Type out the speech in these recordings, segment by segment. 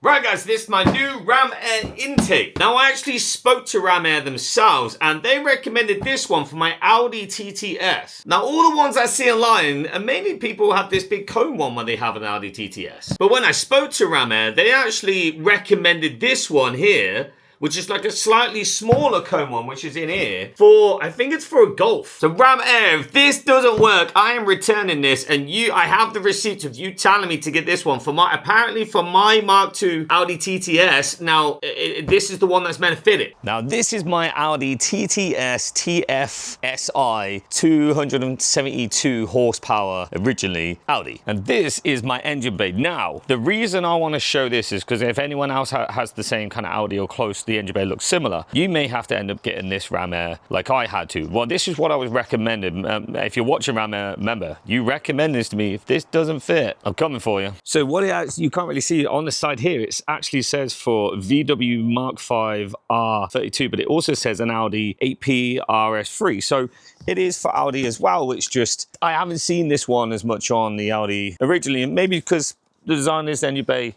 Right guys, this is my new Ram Air intake. Now I actually spoke to Ram Air themselves and they recommended this one for my Audi TTS. Now all the ones I see online, and mainly people have this big cone one when they have an Audi TTS. But when I spoke to Ram Air, they actually recommended this one here, which is like a slightly smaller cone one, which is in here, for, I think it's for a Golf. So Ram Air, if this doesn't work, I am returning this, and I have the receipts of you telling me to get this one for apparently for my Mark II Audi TTS. Now, this is the one that's meant to fit it. Now, this is my Audi TTS TFSI 272 horsepower, originally Audi. And this is my engine bay. Now, the reason I want to show this is because if anyone else has the same kind of Audi or close, the engine bay looks similar, you may have to end up getting this Ram Air like I had to. Well, this is what I was recommended. If you're watching Ram Air, remember, you recommend this to me. If this doesn't fit, I'm coming for you. So what it actually, you can't really see on the side here, it actually says for VW Mark V R32, but it also says an Audi 8P RS3. So it is for Audi as well, which just, I haven't seen this one as much on the Audi originally, and maybe because the design of this engine bay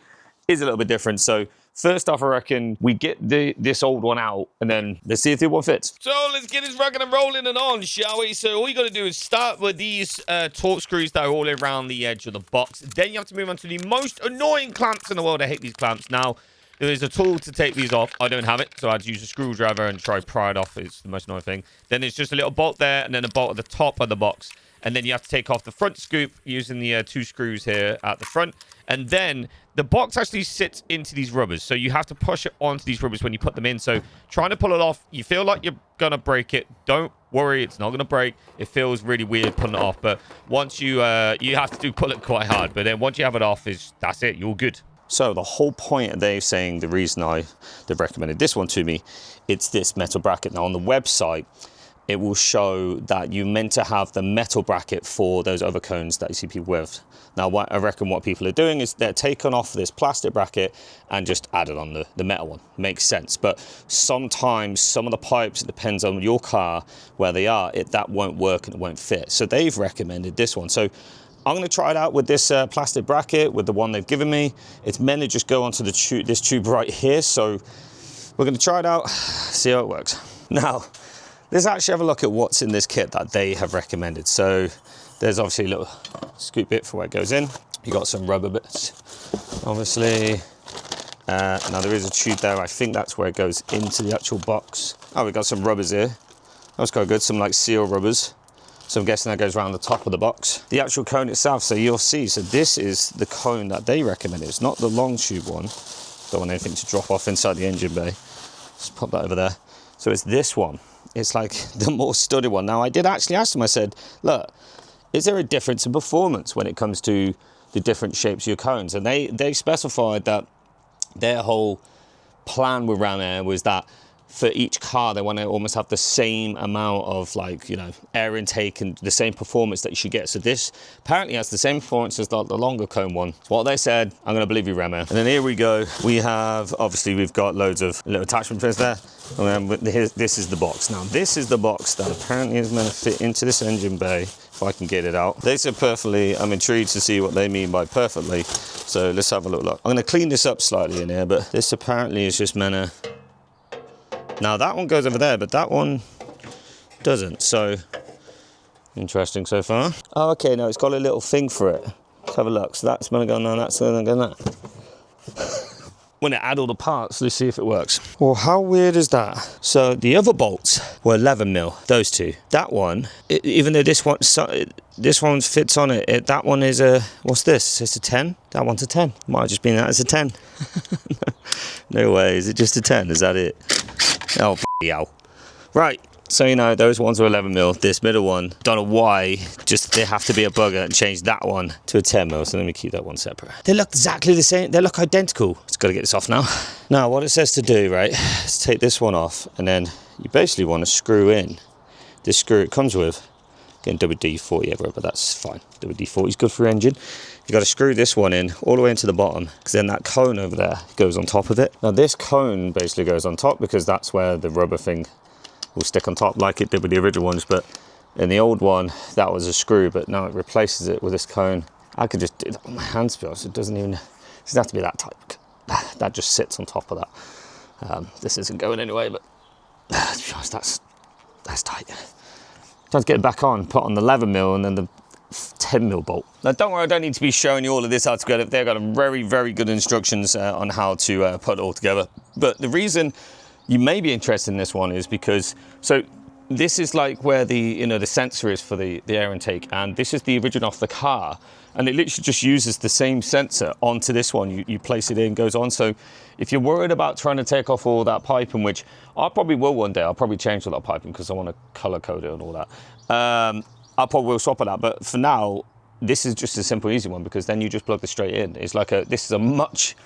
is a little bit different. So first off, I reckon we get this old one out and then let's see if the one fits. So let's get this rocking and rolling and on, shall we? So all you got to do is start with these torque screws that are all around the edge of the box. Then you have to move on to the most annoying clamps in the world. I hate these clamps. Now, there is a tool to take these off. I don't have it, so I had to use a screwdriver and try pry it off. It's the most annoying thing. Then there's just a little bolt there and then a bolt at the top of the box. And then you have to take off the front scoop using the two screws here at the front. And then the box actually sits into these rubbers. So you have to push it onto these rubbers when you put them in. So trying to pull it off, you feel like you're going to break it. Don't worry, it's not going to break. It feels really weird pulling it off. But once you have to pull it quite hard. But then once you have it off, that's it. You're good. So the whole point of they're saying, the reason they've recommended this one to me, it's this metal bracket. Now on the website, it will show that you're meant to have the metal bracket for those other cones that you see people with. Now, I reckon what people are doing is they're taking off this plastic bracket and just added on the metal one. Makes sense. But sometimes some of the pipes, it depends on your car, where they are, that won't work and it won't fit. So they've recommended this one. So I'm going to try it out with this plastic bracket, with the one they've given me. It's meant to just go onto this tube right here. So we're going to try it out, see how it works. Now, let's actually have a look at what's in this kit that they have recommended. So there's obviously a little scoop bit for where it goes in. You got some rubber bits, obviously. Now there is a tube there. I think that's where it goes into the actual box. Oh, we got some rubbers here. That's quite good. Some like seal rubbers. So I'm guessing that goes around the top of the box. The actual cone itself, so you'll see. So this is the cone that they recommended. It's not the long tube one. Don't want anything to drop off inside the engine bay. Just pop that over there. So it's this one. It's like the more studded one. Now I did actually ask them, I said, look, is there a difference in performance when it comes to the different shapes of your cones? And they specified that their whole plan with Ram Air was that for each car, they want to almost have the same amount of, like, you know, air intake and the same performance that you should get. So this apparently has the same performance as the longer cone one. It's what they said. I'm going to believe you, Ram Air. And then here we go. We have, obviously, we've got loads of little attachment pins there. And then this is the box. Now, this is the box that apparently is meant to fit into this engine bay, if I can get it out. They said perfectly. I'm intrigued to see what they mean by perfectly. So let's have a little look. I'm going to clean this up slightly in here, but this apparently is just meant to... Now that one goes over there, but that one doesn't. So interesting so far. Oh, okay, no, it's got a little thing for it. Let's have a look. So that's going to go on, that's going to go on that. When I add all the parts, let's see if it works. Well, how weird is that? So the other bolts were 11mm, those two. That one, even though this one fits on it, that one is a, what's this? It's a 10? That one's a 10. Might have just been that as a 10. No way, is it just a 10? Is that it? Oh, hell. Right. So, you know, those ones were 11mm. This middle one, don't know why, just they have to be a bugger and change that one to a 10mm. So let me keep that one separate. They look exactly the same. They look identical. Just got to get this off now. Now, what it says to do, right, is take this one off, and then you basically want to screw in this screw it comes with. Getting WD-40 everywhere, but that's fine. WD-40 is good for your engine. You've got to screw this one in all the way into the bottom, because then that cone over there goes on top of it. Now, this cone basically goes on top because that's where the rubber thing will stick on top like it did with the original ones, but in the old one that was a screw, but now it replaces it with this cone. I could just do that with my hands, to be honest. It doesn't have to be that tight. that just sits on top of that. This isn't going anyway, but that's tight. Time to get it back on, put on the 11mm and then the 10mm bolt. Now don't worry, I don't need to be showing you all of this how to get it. They've got very, very good instructions on how to put it all together. But the reason you may be interested in this one is because, so this is like where the the sensor is for the air intake, and this is the original off the car, and it literally just uses the same sensor onto this one. You place it in, goes on. So if you're worried about trying to take off all that piping, which I probably will one day, I'll probably change all that piping because I want to color code it and all that. I probably will swap it out, but for now, this is just a simple, easy one because then you just plug this straight in. It's like this is a much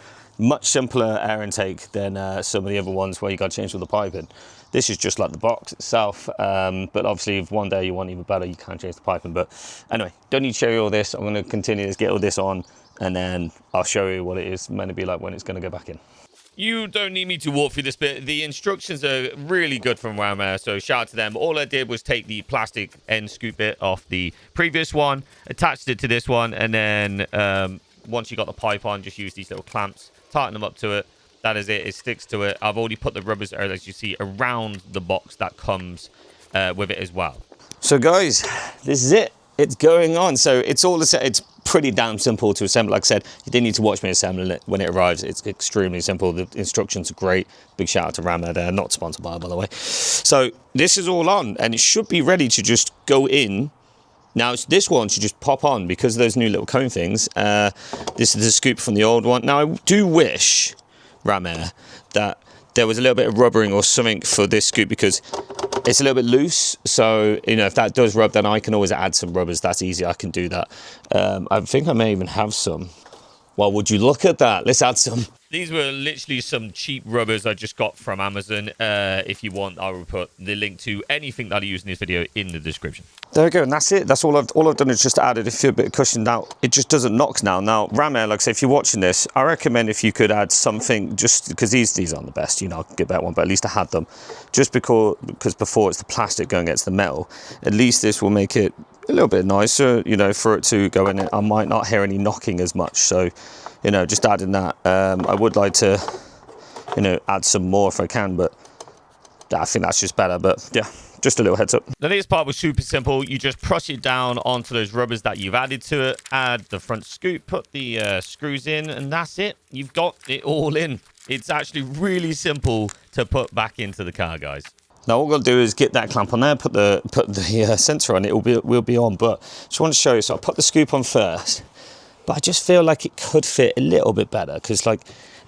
simpler air intake than some of the other ones where you got to change all the piping. This is just like the box itself, but obviously if one day you want even better, you can change the piping. But anyway, don't need to show you all this. I'm going to continue to get all this on, and then I'll show you what it is meant to be like when it's going to go back in. You don't need me to walk through this bit. The instructions are really good from Ram Air, so shout out to them. All I did was take the plastic end scoop bit off the previous one, attached it to this one, and then once you got the pipe on, just use these little clamps, tighten them up to it. That is it. It sticks to it. I've already put the rubbers, as you see, around the box that comes with it as well. So guys, this is it. It's going on. So it's all it's pretty damn simple to assemble. Like I said, you didn't need to watch me assembling it when it arrives. It's extremely simple. The instructions are great. Big shout out to Ram Air. They're not sponsored by the way. So this is all on, and it should be ready to just go in. Now this one should just pop on because of those new little cone things. This is the scoop from the old one. Now I do wish, Ram Air, that there was a little bit of rubbering or something for this scoop because it's a little bit loose. So, if that does rub, then I can always add some rubbers. That's easy. I can do that. I think I may even have some. Well, would you look at that? Let's add some. These were literally some cheap rubbers I just got from Amazon. If you want, I will put the link to anything that I use in this video in the description. There we go, and that's it. That's all I've done is just added a few bit of cushion. Now it just doesn't knock now. Now Ram Air, like I say, if you're watching this, I recommend if you could add something, just because these aren't the best, I can get that one, but at least I had them. Just because before it's the plastic going against the metal, at least this will make it a little bit nicer, for it to go in. I might not hear any knocking as much. So, just adding that. I would like to, add some more if I can, but I think that's just better. But yeah, just a little heads up. The next part was super simple. You just press it down onto those rubbers that you've added to it, add the front scoop, put the screws in, and that's it. You've got it all in. It's actually really simple to put back into the car, guys. Now all we're going to do is get that clamp on there, put the sensor on, will be on. But just want to show you, so I put the scoop on first, but I just feel like it could fit a little bit better because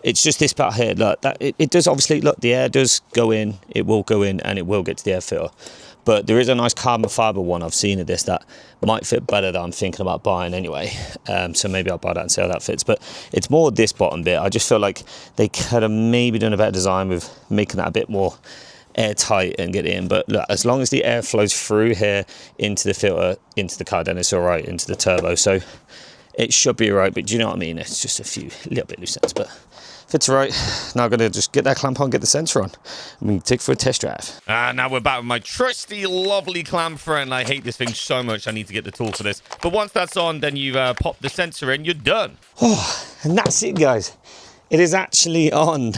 it's just this part here. Look, it does obviously, look, the air does go in, it will go in, and it will get to the air filter. But there is a nice carbon fiber one I've seen of this that might fit better that I'm thinking about buying anyway. So maybe I'll buy that and see how that fits. But it's more this bottom bit. I just feel like they could have maybe done a better design with making that a bit more airtight and get it in. But look, as long as the air flows through here into the filter, into the car, then it's all right, into the turbo. So it should be all right. But do you know what I mean? It's just a little bit loose ends, but fits all right. Now I'm going to just get that clamp on, get the sensor on, and we can take it for a test drive. Now we're back with my trusty, lovely clamper, and I hate this thing so much. I need to get the tool for this. But once that's on, then you pop the sensor in, you're done. Oh, and that's it, guys. It is actually on.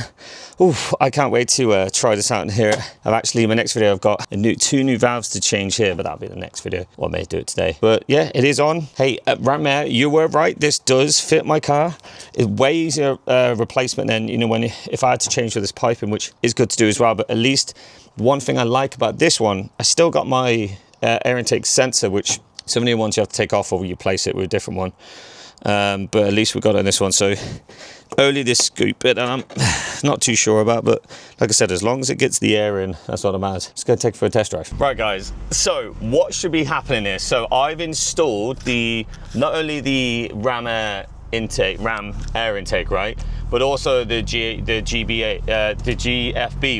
Oof, I can't wait to try this out in here. In my next video, I've got two new valves to change here, but that'll be the next video. Or I may do it today. But yeah, it is on. Hey, Ram Air, you were right. This does fit my car. It's way easier replacement than, if I had to change with this piping, which is good to do as well. But at least one thing I like about this one, I still got my air intake sensor, which some of the ones you have to take off or you replace it with a different one. But at least we got it on this one. So only this scoop bit, and I'm not too sure about, but like I said, as long as it gets the air in, that's what I'm at. Let's go take it for a test drive. Right, guys, so what should be happening here? So I've installed not only the Ram Air intake, right, but also the GFB,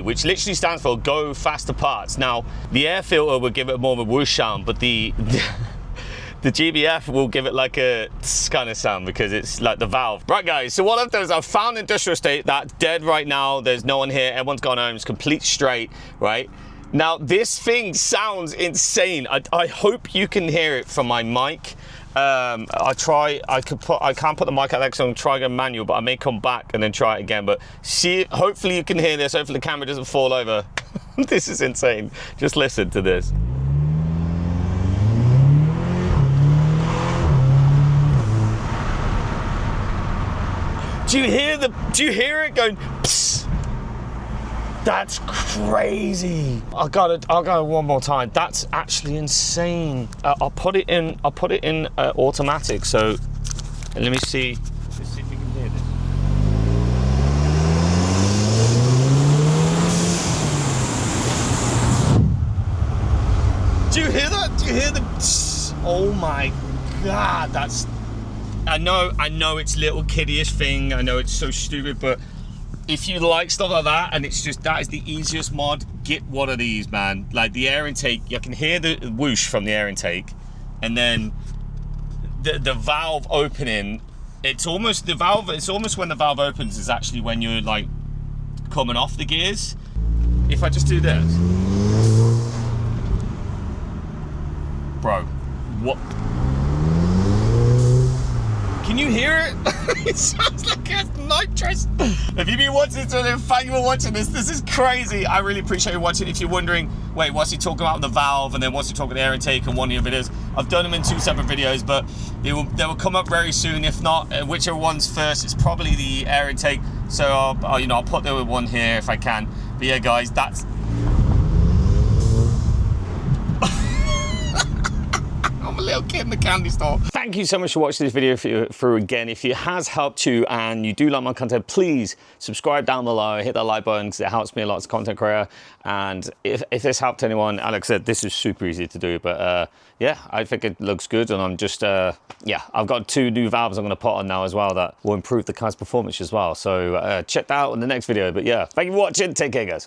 which literally stands for Go Faster Parts. Now the air filter will give it more of a whoosh sound, but the GBF will give it like a kind of sound because it's like the valve. Right, guys, so what I've done is I've found industrial estate that's dead right now. There's no one here. Everyone's gone home. It's complete straight, right? Now, this thing sounds insane. I hope you can hear it from my mic. I can't put the mic out there because I'm trying to go manual, but I may come back and then try it again. But see, hopefully you can hear this. Hopefully the camera doesn't fall over. This is insane. Just listen to this. Do you hear it going psst? That's crazy. I got it one more time. That's actually insane. I'll put it in automatic. So let me see. Let's see if you can hear this. Do you hear that? Do you hear the psst? Oh my God, that's. I know it's little kiddie-ish thing. I know it's so stupid, but if you like stuff like that, and it's just, that is the easiest mod, get one of these, man. Like the air intake, you can hear the whoosh from the air intake, and then the valve opening, it's almost when the valve opens is actually when you're like coming off the gears. If I just do this. Bro, what? Can you hear it? It sounds like it's nitrous. If you've been watching this, then thank you for watching this. This is crazy. I really appreciate you watching. If you're wondering, wait, what's he talking about the valve, and then what's he talking about the air intake and one of your videos? I've done them in 2 separate videos, but they will come up very soon. If not, whichever one's first, it's probably the air intake. So I'll put the one here if I can. But yeah, guys, that's. I'm a little kid in the candy store. Thank you so much for watching this video through again. If it has helped you and you do like my content, please subscribe down below, hit that like button because it helps me a lot as a content creator. And if this helped anyone, Alex said this is super easy to do, but yeah, I think it looks good. And I'm just, yeah, I've got 2 new valves I'm gonna put on now as well that will improve the car's performance as well. So check that out in the next video. But yeah, thank you for watching. Take care, guys.